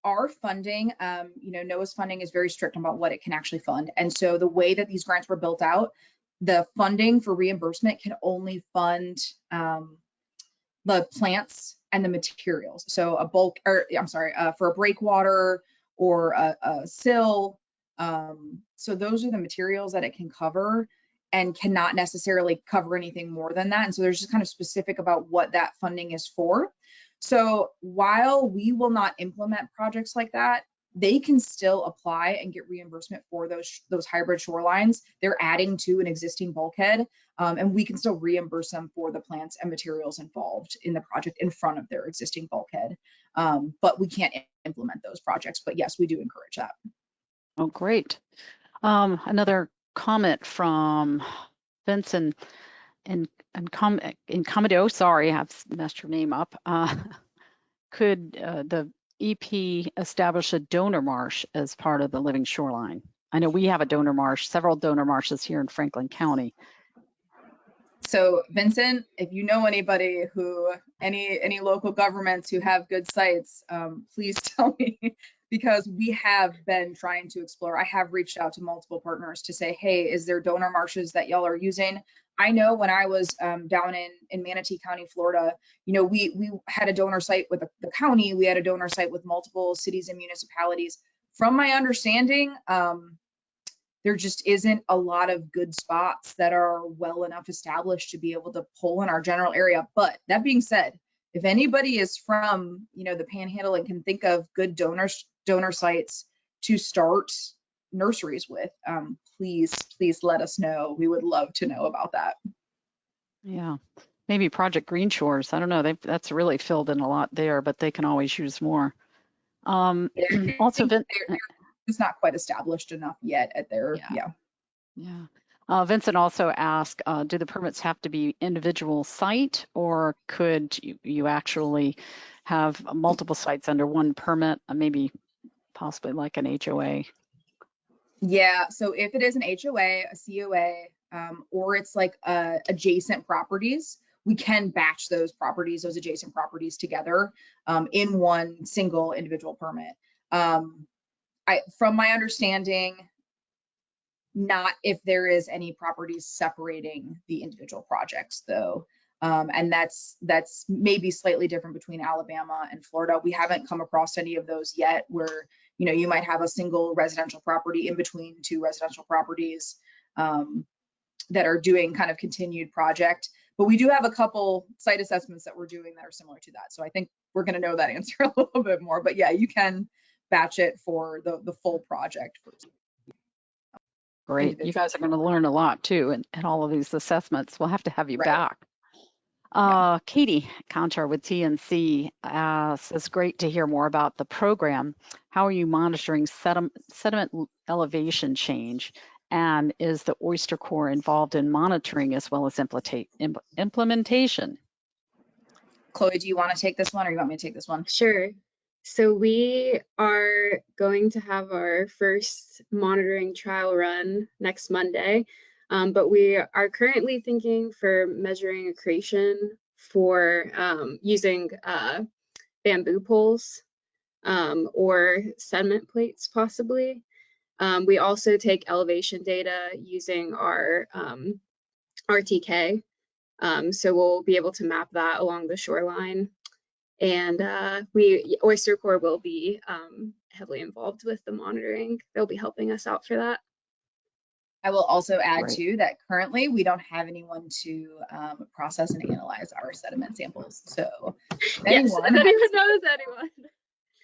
Our funding, NOAA's funding is very strict about what it can actually fund. And so the way that these grants were built out, the funding for reimbursement can only fund the plants and the materials. So for a breakwater or a sill. So those are the materials that it can cover, and cannot necessarily cover anything more than that. And so there's just kind of specific about what that funding is for. So while we will not implement projects like that, they can still apply and get reimbursement for those hybrid shorelines. They're adding to an existing bulkhead, and we can still reimburse them for the plants and materials involved in the project in front of their existing bulkhead. But we can't implement those projects. But yes, we do encourage that. Oh, great. Another comment from Vincent in Commodore. Sorry, I've messed your name up. Could the EP establish a donor marsh as part of the Living Shoreline? I know we have a donor marsh, several donor marshes here in Franklin County. So Vincent, if you know anybody any local governments who have good sites, please tell me, because we have been trying to explore. I have reached out to multiple partners to say, hey, is there donor marshes that y'all are using? I know when I was down in Manatee County, Florida, we had a donor site with the county. We had a donor site with multiple cities and municipalities. From my understanding, there just isn't a lot of good spots that are well enough established to be able to pull in our general area. But that being said, if anybody is from, the Panhandle and can think of good donor sites to start nurseries with, please let us know. We would love to know about that. Yeah, maybe Project Green Shores. I don't know. That's really filled in a lot there, but they can always use more. Also, it's not quite established enough yet at their, yeah. Vincent also asked, do the permits have to be individual site, or could you actually have multiple sites under one permit, maybe possibly like an HOA? Yeah, so if it is an HOA, a COA, or it's like adjacent properties, we can batch those adjacent properties together in one single individual permit. From my understanding, not if there is any properties separating the individual projects though. And that's maybe slightly different between Alabama and Florida. We haven't come across any of those yet where, you might have a single residential property in between two residential properties that are doing kind of continued project. But we do have a couple site assessments that we're doing that are similar to that. So I think we're going to know that answer a little bit more. But yeah, you can batch it for the full project. Great. You guys are going to learn a lot too in all of these assessments. We'll have to have you back. Katie Conchar with TNC says, great to hear more about the program. How are you monitoring sediment elevation change? And is the Oyster Corps involved in monitoring as well as implementation? Chloe, do you want to take this one, or you want me to take this one? Sure. So we are going to have our first monitoring trial run next Monday, but we are currently thinking for measuring accretion for using bamboo poles. or sediment plates possibly. We also take elevation data using our RTK. So we'll be able to map that along the shoreline. And Oyster Corps will be heavily involved with the monitoring. They'll be helping us out for that. I will also add Right. too that currently we don't have anyone to process and analyze our sediment samples. So if anyone, if anyone knows anyone.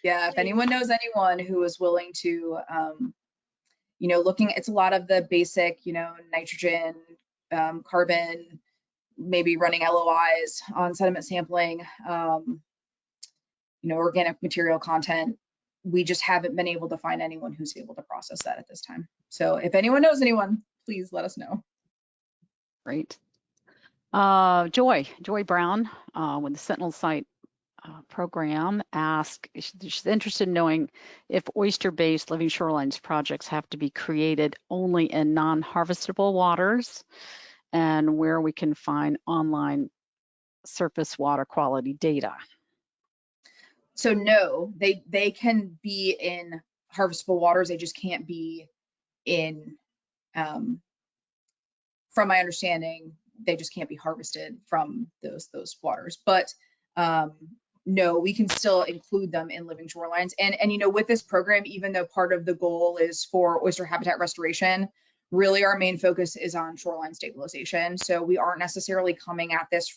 Yeah, if anyone knows anyone who is willing to, you know, it's a lot of the basic, you know, nitrogen, carbon, maybe running LOIs on sediment sampling, you know, organic material content. We just haven't been able to find anyone who's able to process that at this time. So if anyone knows anyone, please let us know. Great. Joy Brown with the Sentinel Site program asked, she's interested in knowing if oyster-based living shorelines projects have to be created only in non-harvestable waters and where we can find online surface water quality data. So no, they can be in harvestable waters. They just can't be in, from my understanding, they just can't be harvested from those waters. But no, we can still include them in living shorelines. And you know, with this program, even though part of the goal is for oyster habitat restoration, really our main focus is on shoreline stabilization. So we aren't necessarily coming at this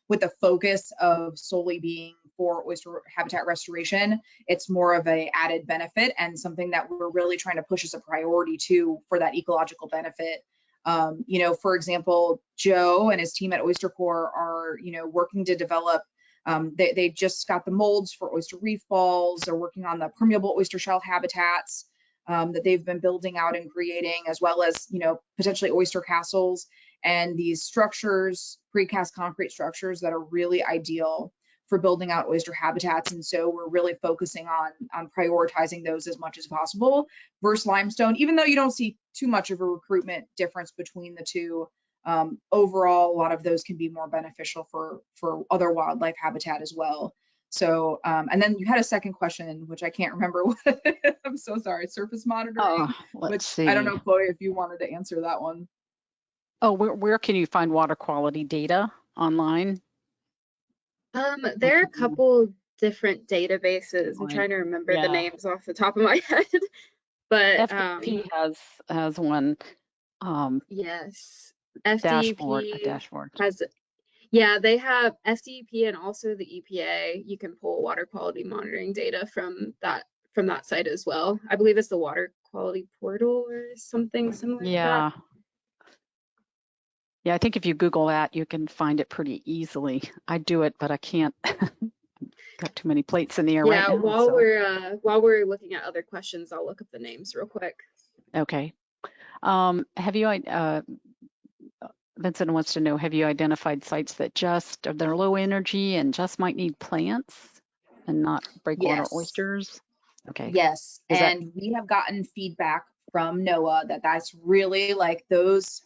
with the focus of solely being for oyster habitat restoration. It's more of a added benefit and something that we're really trying to push as a priority too for that ecological benefit. You know, for example, Joe and his team at Oyster Corps are, you know, working to develop, they just got the molds for oyster reef balls. They're working on the permeable oyster shell habitats that they've been building out and creating, as well as, you know, potentially oyster castles and these structures, precast concrete structures that are really ideal for building out oyster habitats. And so we're really focusing on prioritizing those as much as possible versus limestone, even though you don't see too much of a recruitment difference between the two. Overall, a lot of those can be more beneficial for other wildlife habitat as well. So, and then you had a second question, which I can't remember what. I'm so sorry. Surface monitoring. Let's see. I don't know, Chloe, if you wanted to answer that one. Oh, where can you find water quality data online? There are a couple different databases. I'm trying to remember the names off the top of my head, but FDP has one. Yes, dashboard has. Yeah, they have FDP and also the EPA. You can pull water quality monitoring data from that site as well. I believe it's the water quality portal or something similar to that. Yeah, I think if you Google that, you can find it pretty easily. I do it, but I can't. Got too many plates in the air right now. While we're looking at other questions, I'll look up the names real quick. Okay. Have you Vincent wants to know, have you identified sites that they're low energy and just might need plants and not breakwater oysters? Okay. Yes, and we have gotten feedback from NOAA that's really like those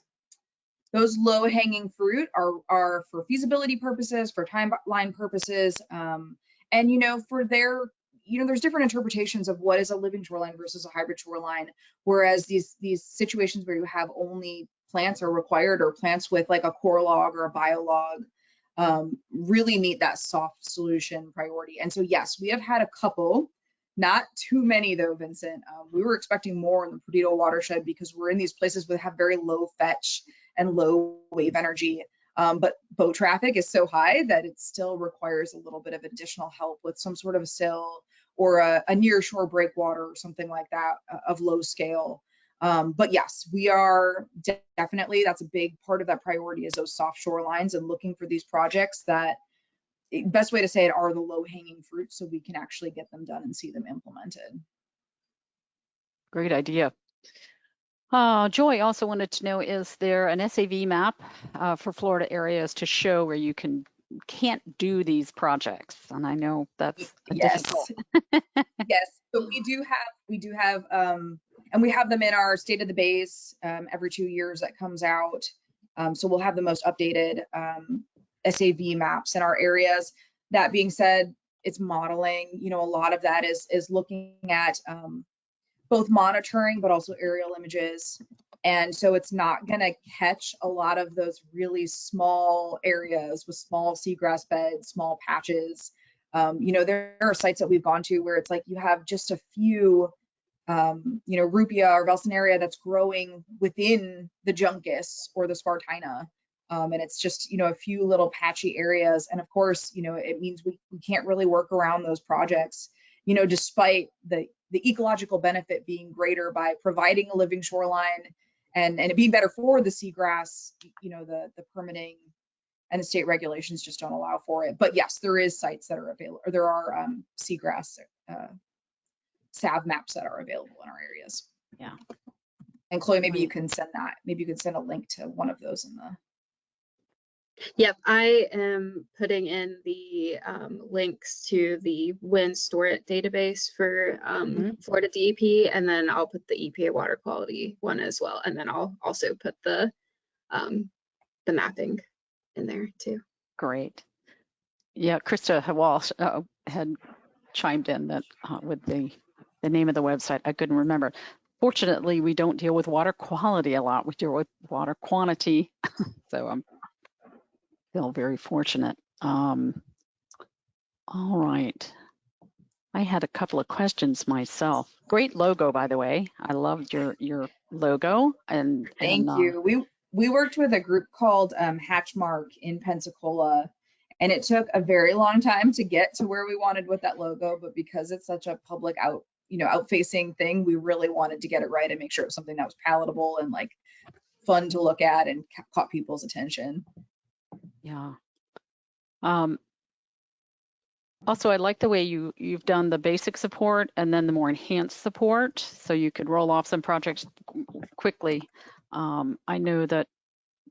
low hanging fruit are for feasibility purposes, for timeline purposes, and you know, for their, you know, there's different interpretations of what is a living shoreline versus a hybrid shoreline. Whereas these situations where you have only plants are required, or plants with like a core log or a biolog, really meet that soft solution priority. And so yes, we have had a couple. Not too many though, Vincent. We were expecting more in the Perdido watershed because we're in these places that have very low fetch and low wave energy. But boat traffic is so high that it still requires a little bit of additional help with some sort of a sill or a near shore breakwater or something like that of low scale. But yes, we are definitely, that's a big part of that priority, is those soft shorelines and looking for these projects that, best way to say it, are the low hanging fruit so we can actually get them done and see them implemented. Great idea. Joy also wanted to know, is there an SAV map for Florida areas to show where you can't do these projects? And I know that's difficult. Yes, so we do have, and we have them in our State of the Bays every 2 years that comes out. So we'll have the most updated SAV maps in our areas. That being said, it's modeling. You know, a lot of that is looking at both monitoring, but also aerial images. And so it's not going to catch a lot of those really small areas with small seagrass beds, small patches. You know, there are sites that we've gone to where it's like you have just a few, you know, rupia or valsinaria that's growing within the juncus or the spartina. And it's just, you know, a few little patchy areas. And of course, you know, it means we can't really work around those projects, you know, despite the ecological benefit being greater by providing a living shoreline and it being better for the seagrass. You know, the permitting and the state regulations just don't allow for it. But yes, there is sites that are available, or there are seagrass SAV maps that are available in our areas. Yeah. And Chloe, maybe you can send that. Maybe you could send a link to one of those in the. Yep, I am putting in the links to the wind store it database for Florida DEP, and then I'll put the EPA water quality one as well, and then I'll also put the mapping in there too. Great. Yeah, Krista Walsh had chimed in that with the name of the website. I couldn't remember. Fortunately, we don't deal with water quality a lot. We deal with water quantity. So I'm feel very fortunate. All right. I had a couple of questions myself. Great logo, by the way. I loved your logo. Thank you. We worked with a group called Hatchmark in Pensacola, and it took a very long time to get to where we wanted with that logo. But because it's such a public out-facing thing, we really wanted to get it right and make sure it was something that was palatable and like fun to look at and caught people's attention. Yeah. Also, I like the way you've done the basic support and then the more enhanced support, so you could roll off some projects quickly. I know that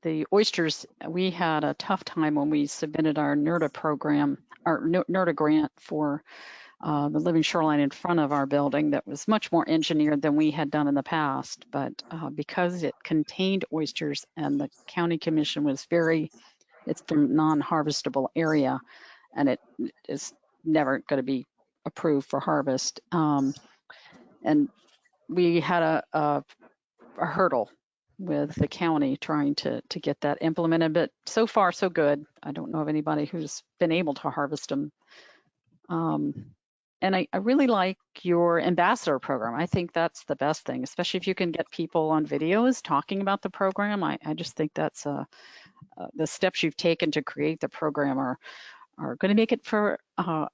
the oysters, we had a tough time when we submitted our NERDA program, our NERDA grant for the living shoreline in front of our building that was much more engineered than we had done in the past. But because it contained oysters and the county commission was it's from non-harvestable area, and it is never going to be approved for harvest. And we had a hurdle with the county trying to get that implemented, but so far so good. I don't know of anybody who's been able to harvest them. And I really like your ambassador program. I think that's the best thing, especially if you can get people on videos talking about the program. I just think that's the steps you've taken to create the program are going to make it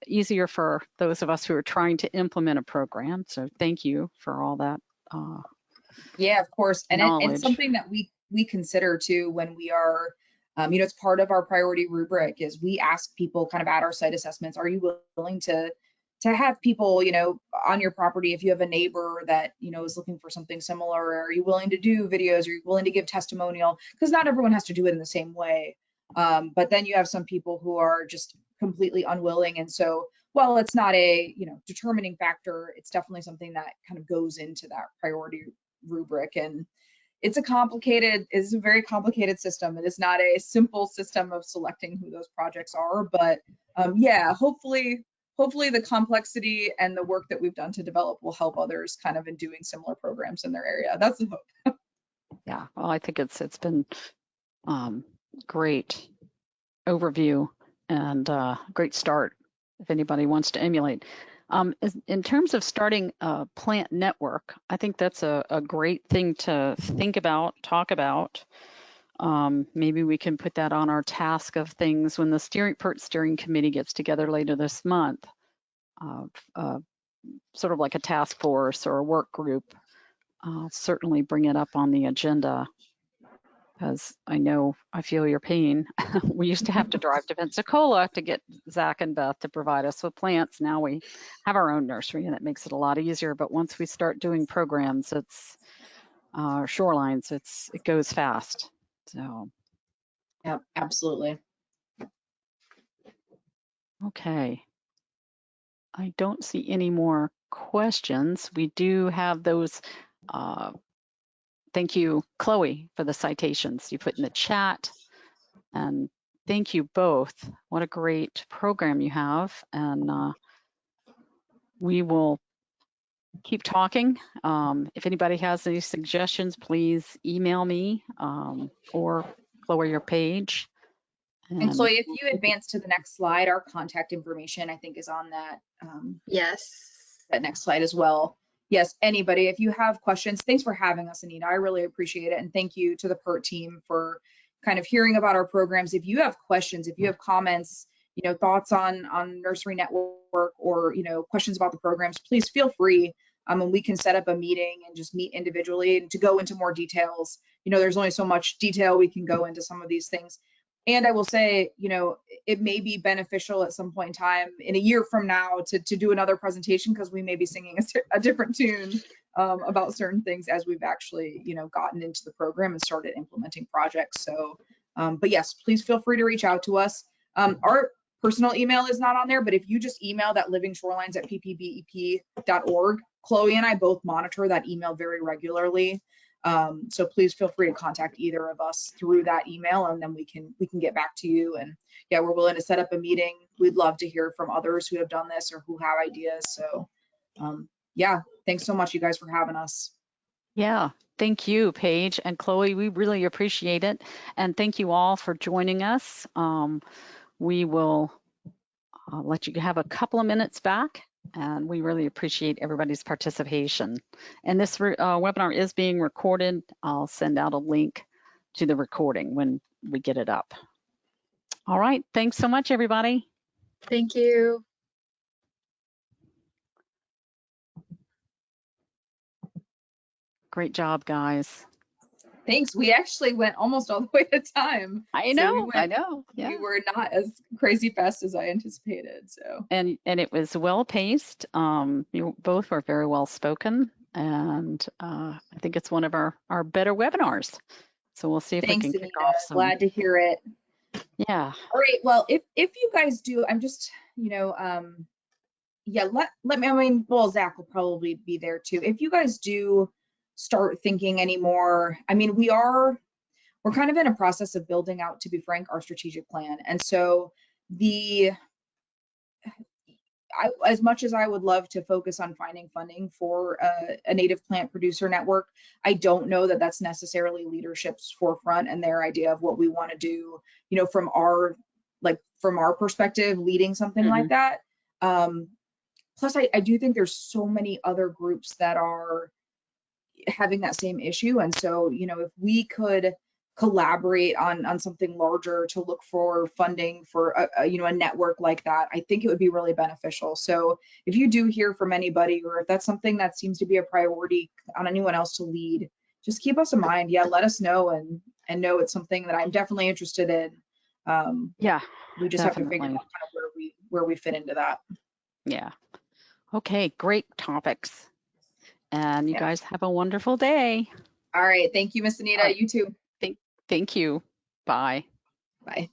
easier for those of us who are trying to implement a program. So thank you for all that. Yeah, of course. And it's something that we consider too when we are, you know, it's part of our priority rubric is we ask people kind of at our site assessments, are you willing to have people, you know, on your property, if you have a neighbor that, you know, is looking for something similar, are you willing to do videos? Are you willing to give testimonial? Because not everyone has to do it in the same way. But then you have some people who are just completely unwilling. And so, while it's not a, you know, determining factor, it's definitely something that kind of goes into that priority rubric. And it's a very complicated system. It is not a simple system of selecting who those projects are. But yeah, hopefully the complexity and the work that we've done to develop will help others kind of in doing similar programs in their area. That's the hope. Yeah, well, I think it's been great overview and great start if anybody wants to emulate. In terms of starting a plant network, I think that's a great thing to think about, talk about. Maybe we can put that on our task of things when the PERT steering committee gets together later this month, sort of like a task force or a work group. Certainly bring it up on the agenda, because I feel your pain. We used to have to drive to Pensacola to get Zach and Beth to provide us with plants. Now we have our own nursery and it makes it a lot easier. But once we start doing programs, it's shorelines, it goes fast. So. Yeah, absolutely. Okay. I don't see any more questions. We do have those. Thank you, Chloe, for the citations you put in the chat. And thank you both. What a great program you have. And we will keep talking. If anybody has any suggestions, please email me or Chloe or Paige. And Chloe, if you advance to the next slide, our contact information, I think, is on that. Yes. That next slide as well. Yes, anybody, if you have questions, thanks for having us, Anita. I really appreciate it. And thank you to the PERT team for kind of hearing about our programs. If you have questions, if you have comments, thoughts on Nursery Network, or, questions about the programs, please feel free. And we can set up a meeting and just meet individually and to go into more details. There's only so much detail we can go into some of these things. And I will say, it may be beneficial at some point in time in a year from now to do another presentation, because we may be singing a different tune about certain things as we've actually, gotten into the program and started implementing projects. So, but yes, please feel free to reach out to us. Our personal email is not on there, but if you just email that livingshorelines@pppbep.org, Chloe and I both monitor that email very regularly. So please feel free to contact either of us through that email, and then we can get back to you. And yeah, we're willing to set up a meeting. We'd love to hear from others who have done this or who have ideas. So yeah, thanks so much, you guys, for having us. Yeah, thank you, Paige and Chloe. We really appreciate it. And thank you all for joining us. We will let you have a couple of minutes back, and we really appreciate everybody's participation. And this webinar is being recorded. I'll send out a link to the recording when we get it up. All right, thanks so much, everybody. Thank you. Great job, guys. Thanks. We actually went almost all the way to time. I know, I know. Yeah. We were not as crazy fast as I anticipated. So. And it was well paced. You both were very well spoken, and I think it's one of our better webinars. So we'll see if we can kick off some. Glad to hear it. Yeah. All right. Well, if you guys do, I'm just, yeah, let me, well, Zach will probably be there too. If you guys do start thinking anymore, we're kind of in a process of building out, to be frank, our strategic plan. And so as much as I would love to focus on finding funding for a native plant producer network, I don't know that that's necessarily leadership's forefront and their idea of what we want to do, from our perspective, leading something like that. Plus, I do think there's so many other groups that are having that same issue. And so, if we could collaborate on something larger to look for funding for a network like that, I think it would be really beneficial. So if you do hear from anybody, or if that's something that seems to be a priority on anyone else to lead, just keep us in mind. Yeah, let us know, and know it's something that I'm definitely interested in. Yeah, we just have to figure out kind of where we fit into that. Yeah. Okay, great topics. And you guys have a wonderful day. All right. Thank you, Miss Anita. You too. Thank you. Bye. Bye.